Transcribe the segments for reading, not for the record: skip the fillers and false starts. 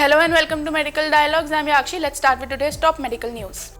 Hello and welcome to Medical Dialogues. I'm Yakshi. Let's start with today's top medical news.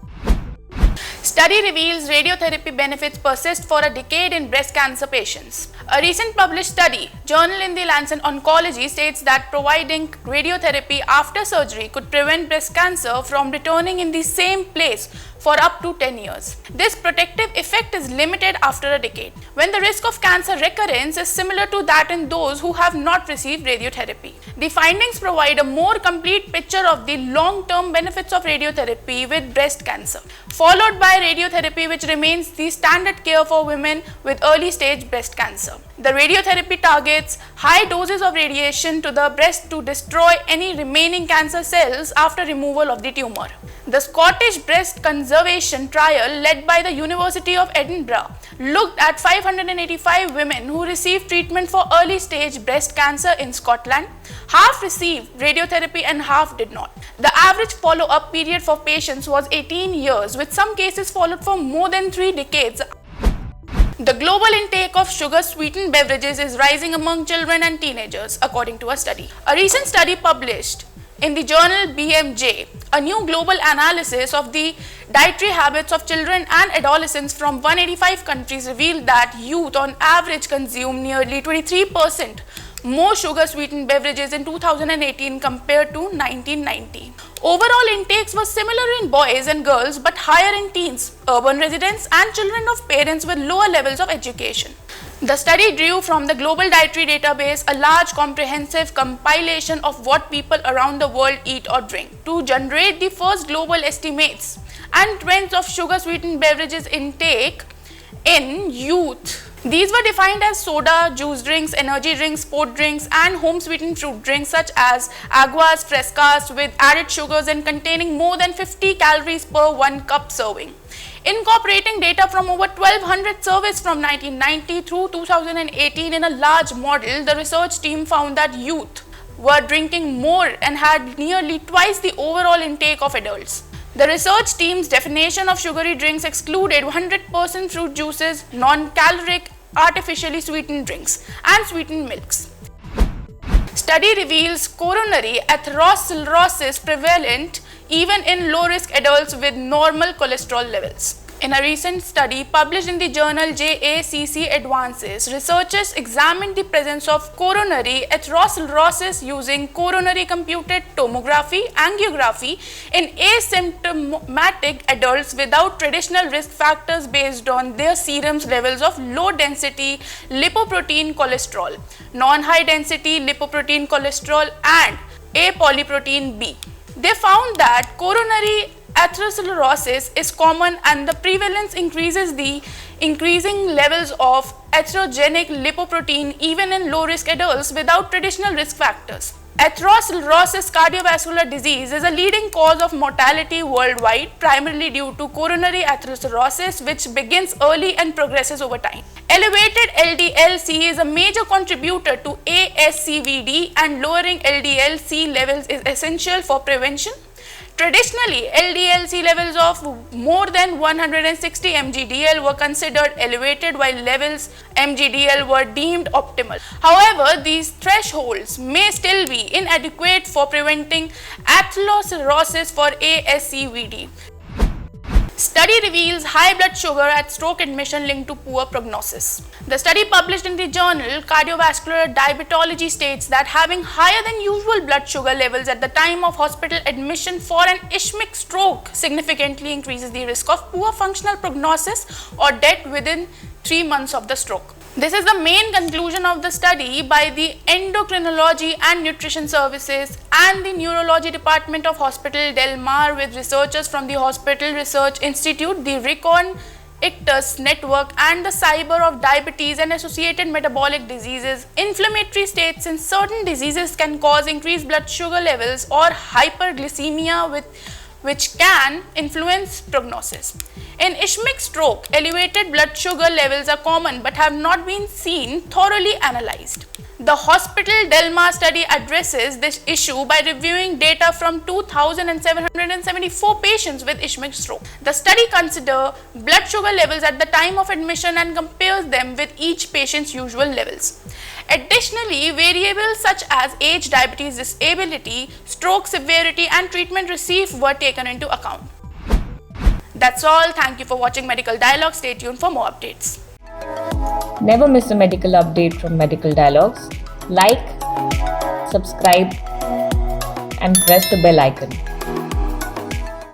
Study reveals radiotherapy benefits persist for a decade in breast cancer patients. A recent published study, journal in the Lancet Oncology, states that providing radiotherapy after surgery could prevent breast cancer from returning in the same place for up to 10 years. This protective effect is limited after a decade, when the risk of cancer recurrence is similar to that in those who have not received radiotherapy. The findings provide a more complete picture of the long-term benefits of radiotherapy with breast cancer, followed by radiotherapy, which remains the standard care for women with early-stage breast cancer. The radiotherapy targets high doses of radiation to the breast to destroy any remaining cancer cells after removal of the tumor. The Scottish Breast Conservation Trial, led by the University of Edinburgh, looked at 585 women who received treatment for early-stage breast cancer in Scotland. Half received radiotherapy and half did not. The average follow-up period for patients was 18 years, with some cases followed for more than 3 decades. The global intake of sugar-sweetened beverages is rising among children and teenagers, according to a study. A recent study published in the journal BMJ, a new global analysis of the dietary habits of children and adolescents from 185 countries revealed that youth on average consume nearly 23% more sugar-sweetened beverages in 2018 compared to 1990. Overall intakes were similar in boys and girls but higher in teens, urban residents and children of parents with lower levels of education. The study drew from the Global Dietary Database a large comprehensive compilation of what people around the world eat or drink to generate the first global estimates and trends of sugar-sweetened beverages intake in youth. These were defined as soda, juice drinks, energy drinks, sport drinks, and home-sweetened fruit drinks such as aguas frescas with added sugars and containing more than 50 calories per 1 cup serving. Incorporating data from over 1200 surveys from 1990 through 2018 in a large model, the research team found that youth were drinking more and had nearly twice the overall intake of adults. The research team's definition of sugary drinks excluded 100% fruit juices, non-caloric, artificially sweetened drinks, and sweetened milks. Study reveals coronary atherosclerosis prevalent even in low-risk adults with normal cholesterol levels. In a recent study published in the journal JACC Advances, researchers examined the presence of coronary atherosclerosis using coronary computed tomography angiography in asymptomatic adults without traditional risk factors based on their serum's levels of low-density lipoprotein cholesterol, non-high density lipoprotein cholesterol, and apolipoprotein B. They found that coronary atherosclerosis is common and the prevalence increases the increasing levels of atherogenic lipoprotein even in low-risk adults without traditional risk factors. Atherosclerosis cardiovascular disease is a leading cause of mortality worldwide, primarily due to coronary atherosclerosis, which begins early and progresses over time. Elevated LDL-C is a major contributor to ASCVD, and lowering LDL-C levels is essential for prevention. Traditionally, LDL-C levels of more than 160 mg/dL were considered elevated, while levels mg/dL were deemed optimal. However, these thresholds may still be inadequate for preventing atherosclerosis for ASCVD. Study reveals high blood sugar at stroke admission linked to poor prognosis. The study published in the journal Cardiovascular Diabetology states that having higher than usual blood sugar levels at the time of hospital admission for an ischemic stroke significantly increases the risk of poor functional prognosis or death within 3 months of the stroke. This is the main conclusion of the study by the Endocrinology and Nutrition Services and the Neurology Department of Hospital Del Mar with researchers from the Hospital Research Institute, the Recon Ictus Network, and the Cyber of Diabetes and Associated Metabolic Diseases. Inflammatory states in certain diseases can cause increased blood sugar levels or hyperglycemia, which can influence prognosis. In ischemic stroke, elevated blood sugar levels are common but have not been thoroughly analyzed. The Hospital Delmar study addresses this issue by reviewing data from 2,774 patients with ischemic stroke. The study considers blood sugar levels at the time of admission and compares them with each patient's usual levels. Additionally, variables such as age, diabetes, disability, stroke severity, and treatment received were taken into account. That's all. Thank you for watching Medical Dialogue. Stay tuned for more updates. Never miss a medical update from Medical Dialogues. Like, subscribe, and press the bell icon.